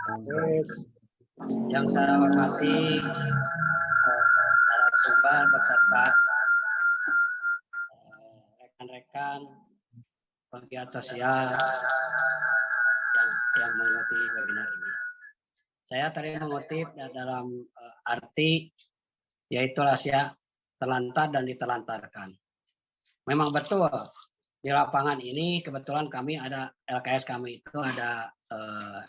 Terus yang saya hormati narasumber beserta rekan-rekan pegiat sosial yang mengikuti webinar ini. Saya tadi mengutip dalam arti yaitu rahasia terlantar dan ditelantarkan. Memang betul di lapangan ini kebetulan kami ada LKS kami itu ada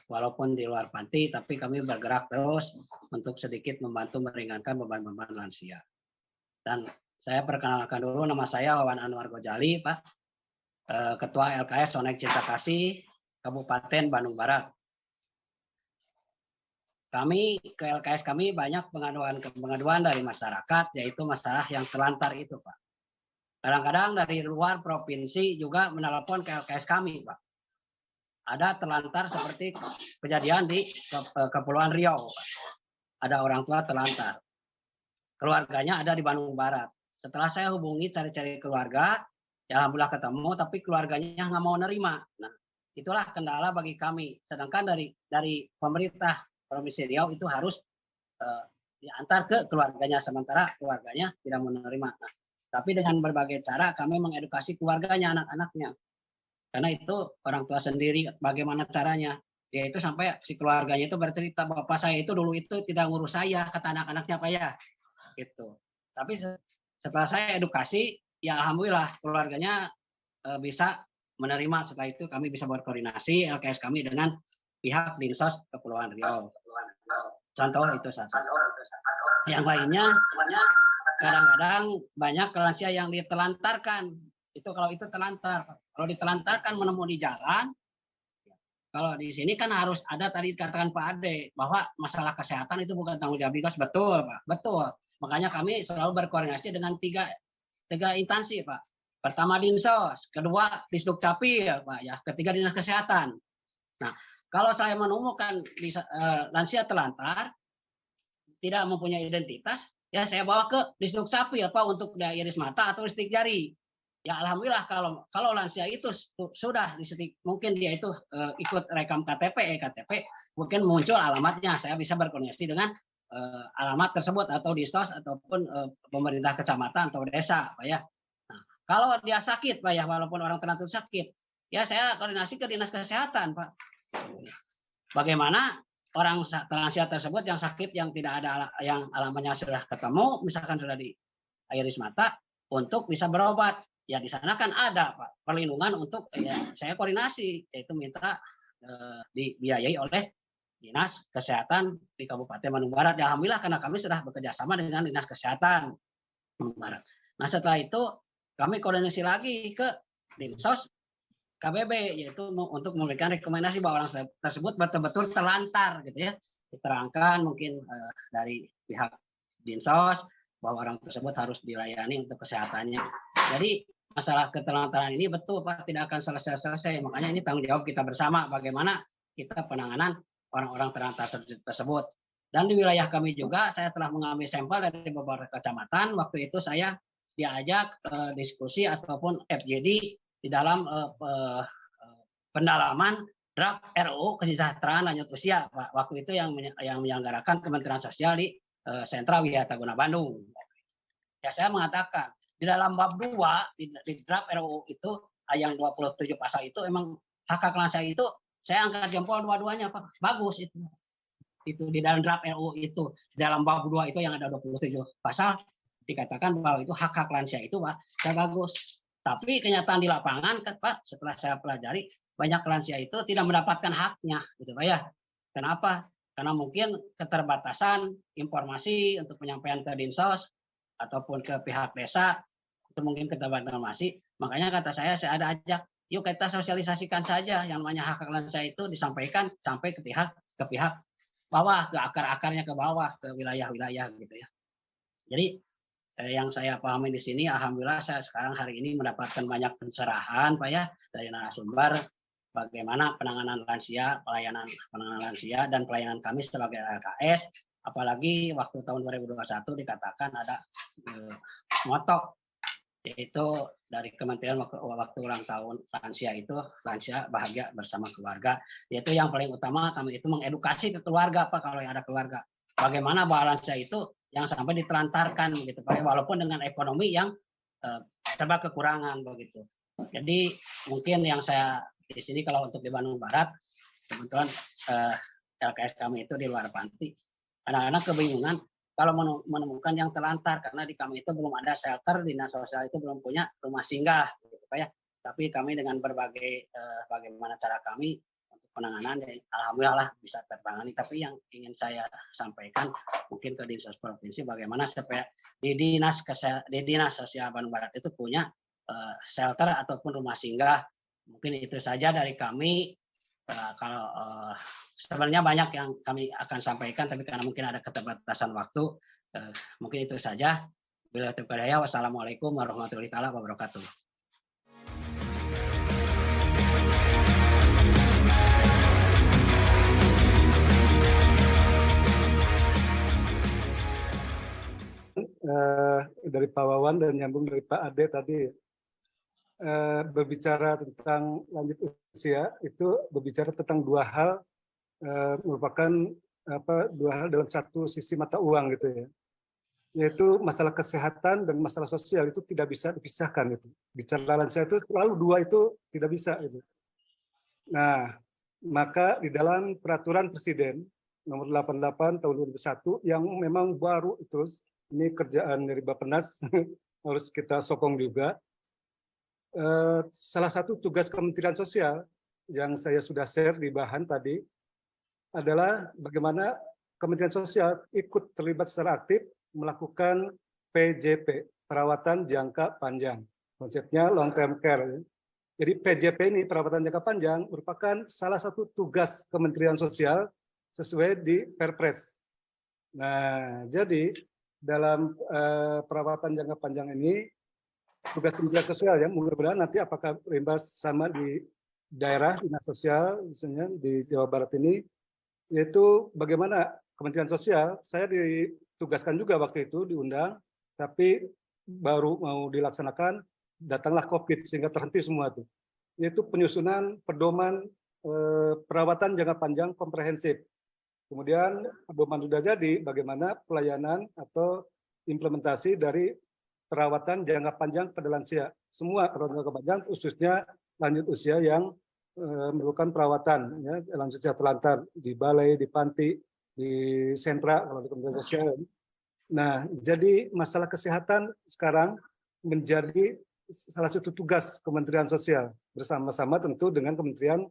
walaupun di luar panti tapi kami bergerak terus untuk sedikit membantu meringankan beban-beban lansia. Dan saya perkenalkan dulu, nama saya Wawan Anwar Gojali, Pak, Ketua LKS Connect Cinta Kasih Kabupaten Bandung Barat. Kami ke LKS kami banyak pengaduan dari masyarakat yaitu masalah yang terlantar itu, Pak. Kadang-kadang dari luar provinsi juga menelpon ke LKS kami, Pak. Ada terlantar seperti kejadian di Kepulauan Riau, Pak. Ada orang tua terlantar. Keluarganya ada di Bandung Barat. Setelah saya hubungi cari-cari keluarga, ya alhamdulillah ketemu, tapi keluarganya nggak mau nerima. Nah, itulah kendala bagi kami. Sedangkan dari pemerintah Provinsi Riau itu harus diantar ke keluarganya, sementara keluarganya tidak menerima. Nah, tapi dengan berbagai cara kami mengedukasi keluarganya, anak-anaknya. Karena itu orang tua sendiri bagaimana caranya. Yaitu sampai si keluarganya itu bercerita, bapak saya itu dulu itu tidak ngurus saya, kata anak-anaknya, Pak ya. Gitu. Tapi setelah saya edukasi, ya alhamdulillah keluarganya bisa menerima. Setelah itu kami bisa berkoordinasi LKS kami dengan pihak Dinsos Kepulauan Riau. Contoh itu satu. Yang lainnya kadang-kadang banyak lansia yang ditelantarkan. Itu kalau itu telantar. Kalau ditelantarkan menemui di jalan, kalau di sini kan harus ada tadi dikatakan Pak Ade bahwa masalah kesehatan itu bukan tanggung jawab Dinkes, betul Pak, betul. Makanya kami selalu berkoordinasi dengan tiga instansi, Pak. Pertama Dinsos, kedua Disduk Capil, Pak ya, ketiga Dinas Kesehatan. Nah, kalau saya menemukan lansia terlantar tidak mempunyai identitas, ya saya bawa ke Disduk Capil, Pak, untuk iris mata atau sidik jari. Ya alhamdulillah kalau lansia itu sudah disitik, mungkin dia itu ikut rekam KTP, ektp, mungkin muncul alamatnya, saya bisa berkoordinasi dengan alamat tersebut atau Dinsos ataupun pemerintah kecamatan atau desa, Pak ya. Nah, kalau dia sakit, Pak ya, walaupun orang terlantar sakit, ya saya koordinasi ke Dinas Kesehatan, Pak. Bagaimana orang lansia tersebut yang sakit yang tidak ada yang alamatnya sudah ketemu, misalkan sudah di iris mata, untuk bisa berobat. Ya di sana kan ada Pak perlindungan untuk ya saya koordinasi yaitu minta dibiayai oleh Dinas Kesehatan di Kabupaten Bandung Barat. Ya alhamdulillah karena kami sudah bekerja sama dengan Dinas Kesehatan Bandung Barat. Nah setelah itu kami koordinasi lagi ke Dinsos KBB yaitu untuk memberikan rekomendasi bahwa orang tersebut betul-betul terlantar gitu ya. Diterangkan mungkin dari pihak Dinsos bahwa orang tersebut harus dilayani untuk kesehatannya. Jadi masalah keterlantaran ini betul Pak tidak akan selesai. Makanya ini tanggung jawab kita bersama bagaimana kita penanganan orang-orang terlantar tersebut. Dan di wilayah kami juga saya telah mengambil sampel dari beberapa kecamatan. Waktu itu saya diajak diskusi ataupun FGD di dalam pendalaman draft RUU Kesejahteraan Lanjut Usia Pak. Waktu itu yang menyelenggarakan Kementerian Sosial di Sentra Wiataguna Bandung. Ya saya mengatakan di dalam bab 2 di draft RUU itu yang 27 pasal itu emang hak lansia itu saya angkat jempol dua-duanya Pak. Bagus itu. Itu di dalam draft RUU itu di dalam bab 2 itu yang ada 27 pasal dikatakan bahwa itu hak lansia itu Pak. Saya bagus. Tapi kenyataan di lapangan Pak setelah saya pelajari banyak lansia itu tidak mendapatkan haknya gitu Pak ya. Kenapa? Karena mungkin keterbatasan informasi untuk penyampaian ke Dinsos ataupun ke pihak desa itu mungkin keterbatasan informasi. Makanya kata saya ada ajak, yuk kita sosialisasikan saja yang namanya hak lansia itu disampaikan sampai ke pihak bawah, ke akar-akarnya ke bawah, ke wilayah-wilayah gitu ya. Jadi yang saya pahami di sini, alhamdulillah saya sekarang hari ini mendapatkan banyak pencerahan Pak ya dari narasumber bagaimana penanganan lansia, pelayanan lansia dan pelayanan kami sebagai LKS. Apalagi waktu tahun 2021 dikatakan ada motok yaitu dari Kementerian waktu ulang tahun lansia itu lansia bahagia bersama keluarga, yaitu yang paling utama kami itu mengedukasi ke keluarga Pak, kalau yang ada keluarga bagaimana bahwa lansia itu yang sampai ditelantarkan gitu Pak, walaupun dengan ekonomi yang serba kekurangan begitu. Jadi mungkin yang saya di sini kalau untuk di Bandung Barat kebetulan LKS kami itu di luar panti, anak-anak kebingungan kalau menemukan yang terlantar karena di kami itu belum ada shelter, dinas sosial itu belum punya rumah singgah gitu Pak ya. Tapi kami dengan berbagai bagaimana cara kami untuk penanganan ya, alhamdulillah bisa tertangani. Tapi yang ingin saya sampaikan mungkin ke dinas provinsi bagaimana supaya di dinas sosial Bandung Barat itu punya shelter ataupun rumah singgah. Mungkin itu saja dari kami. Kalau sebenarnya banyak yang kami akan sampaikan, tapi karena mungkin ada keterbatasan waktu, mungkin itu saja. Bila terpercaya, wassalamualaikum warahmatullahi wabarakatuh. Dari Pak Wawan dan nyambung dari Pak Ade tadi, berbicara tentang lanjut usia itu berbicara tentang dua hal, merupakan dua hal dalam satu sisi mata uang gitu ya, yaitu masalah kesehatan dan masalah sosial itu tidak bisa dipisahkan itu. Bicara lansia itu selalu dua itu tidak bisa itu. Nah, maka di dalam peraturan Presiden nomor 88 tahun 2001 yang memang baru itu, ini kerjaan dari Bappenas harus kita sokong juga. Salah satu tugas Kementerian Sosial yang saya sudah share di bahan tadi adalah bagaimana Kementerian Sosial ikut terlibat secara aktif melakukan PJP, perawatan jangka panjang. Konsepnya long term care. Jadi PJP ini, perawatan jangka panjang, merupakan salah satu tugas Kementerian Sosial sesuai di Perpres. Nah, jadi dalam perawatan jangka panjang ini, tugas Kementerian Sosial ya, mudah-mudahan nanti apakah berimbas sama di daerah dinas sosial, misalnya di Jawa Barat ini, yaitu bagaimana Kementerian Sosial, saya ditugaskan juga waktu itu diundang, tapi baru mau dilaksanakan, datanglah COVID sehingga terhenti semua itu. Yaitu penyusunan pedoman perawatan jangka panjang komprehensif. Kemudian pedoman sudah jadi, bagaimana pelayanan atau implementasi dari perawatan jangka panjang pada lansia. Semua perawatan jangka panjang, khususnya lanjut usia yang memerlukan perawatan, ya, lanjut usia terlantar di balai, di panti, di sentra, kalau di Kementerian Sosial. Nah, jadi masalah kesehatan sekarang menjadi salah satu tugas Kementerian Sosial, bersama-sama tentu dengan Kementerian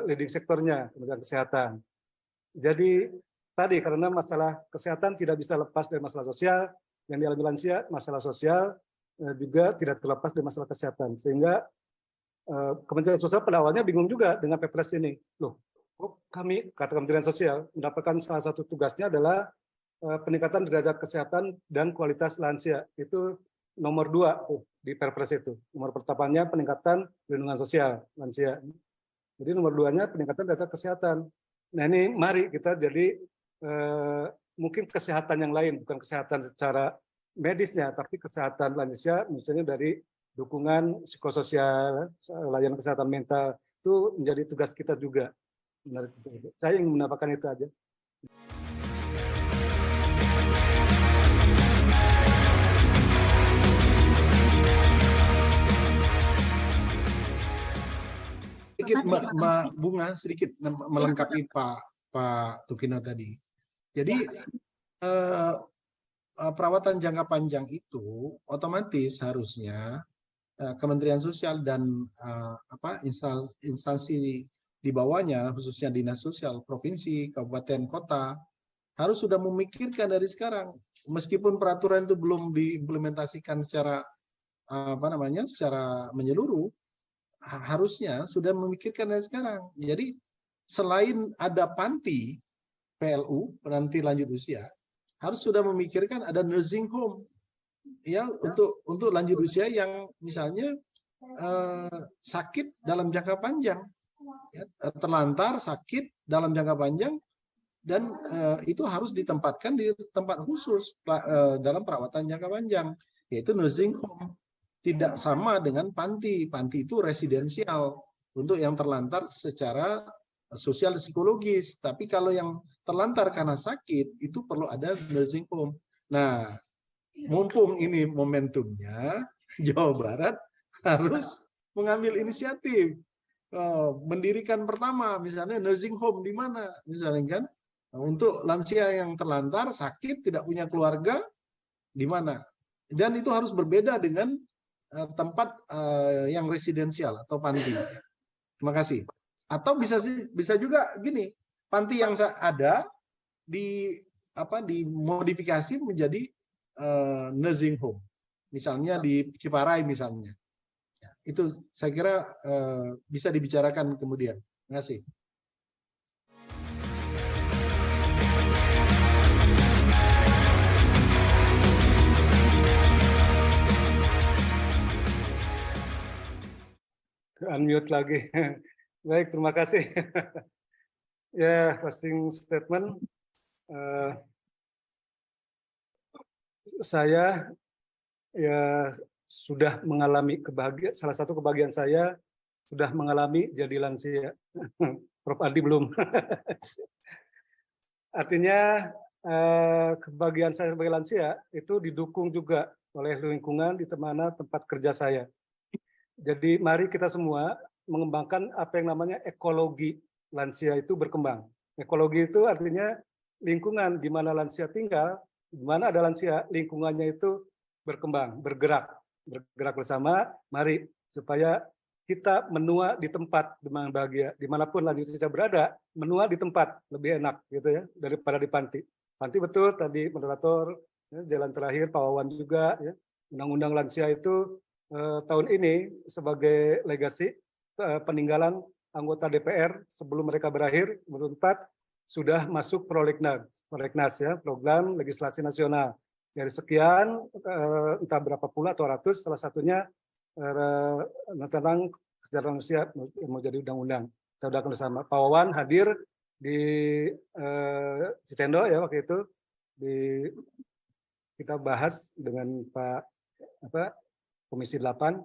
leading sektornya, Kementerian Kesehatan. Jadi tadi karena masalah kesehatan tidak bisa lepas dari masalah sosial, yang dialami lansia, masalah sosial juga tidak terlepas dari masalah kesehatan. Sehingga Kementerian Sosial pada awalnya bingung juga dengan Perpres ini. Loh, kami, kata Kementerian Sosial, mendapatkan salah satu tugasnya adalah peningkatan derajat kesehatan dan kualitas lansia. Itu nomor 2 di Perpres itu. Nomor pertamanya peningkatan perlindungan sosial lansia. Jadi nomor 2-nya peningkatan derajat kesehatan. Nah ini mari kita jadi mungkin kesehatan yang lain, bukan kesehatan secara medisnya, tapi kesehatan lansia, misalnya dari dukungan psikososial, layanan kesehatan mental, itu menjadi tugas kita juga. Benar, saya ingin menambahkan itu aja. Sedikit Mbak Bunga, sedikit melengkapi Pak Tukino tadi. Jadi perawatan jangka panjang itu otomatis harusnya Kementerian Sosial dan instansi di bawahnya, khususnya dinas sosial provinsi, kabupaten, kota, harus sudah memikirkan dari sekarang, meskipun peraturan itu belum diimplementasikan secara secara menyeluruh, harusnya sudah memikirkan dari sekarang. Jadi selain ada panti PLU, penanti lanjut usia, harus sudah memikirkan ada nursing home ya untuk lanjut usia yang misalnya sakit dalam jangka panjang, ya, terlantar sakit dalam jangka panjang, dan itu harus ditempatkan di tempat khusus dalam perawatan jangka panjang, yaitu nursing home. tidak sama dengan panti. Panti itu residensial untuk yang terlantar secara sosial psikologis. Tapi kalau yang terlantar karena sakit itu perlu ada nursing home. Nah, mumpung ini momentumnya, Jawa Barat harus mengambil inisiatif. Mendirikan pertama, misalnya nursing home di mana, misalnya kan, untuk lansia yang terlantar, sakit, tidak punya keluarga, di mana. Dan itu harus berbeda dengan tempat yang residensial atau panti. Terima kasih. Atau bisa juga gini, panti yang ada dimodifikasi menjadi nursing home, misalnya di Ciparai misalnya. Itu saya kira bisa dibicarakan kemudian. Terima kasih. Unmute lagi. Baik, terima kasih. Ya, closing statement. Saya ya sudah mengalami kebahagiaan. Salah satu kebahagiaan saya sudah mengalami jadi lansia. Prof. Adi belum. Artinya kebahagiaan saya sebagai lansia itu didukung juga oleh lingkungan di mana tempat kerja saya. Jadi mari kita semua mengembangkan apa yang namanya ekologi lansia itu berkembang. Ekologi itu artinya lingkungan di mana lansia tinggal, di mana ada lansia, lingkungannya itu berkembang, bergerak bersama. Mari supaya kita menua di tempat dengan bahagia, dimanapun lansia berada, menua di tempat lebih enak gitu ya daripada di panti. Panti betul tadi moderator, ya, jalan terakhir Pak Wawan juga, ya, undang-undang lansia itu tahun ini sebagai legasi peninggalan anggota DPR sebelum mereka berakhir menurut 4 sudah masuk prolegnas ya, program legislasi nasional. Dari sekian entah berapa puluh atau ratus, salah satunya tentang kesejahteraan manusia mau jadi undang-undang. Kita udah bersama Pak Wawan hadir di Cicendo ya waktu itu kita bahas dengan Pak Komisi 8,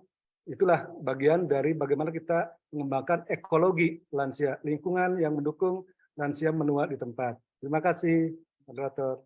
itulah bagian dari bagaimana kita mengembangkan ekologi lansia, lingkungan yang mendukung lansia menua di tempat. Terima kasih, moderator.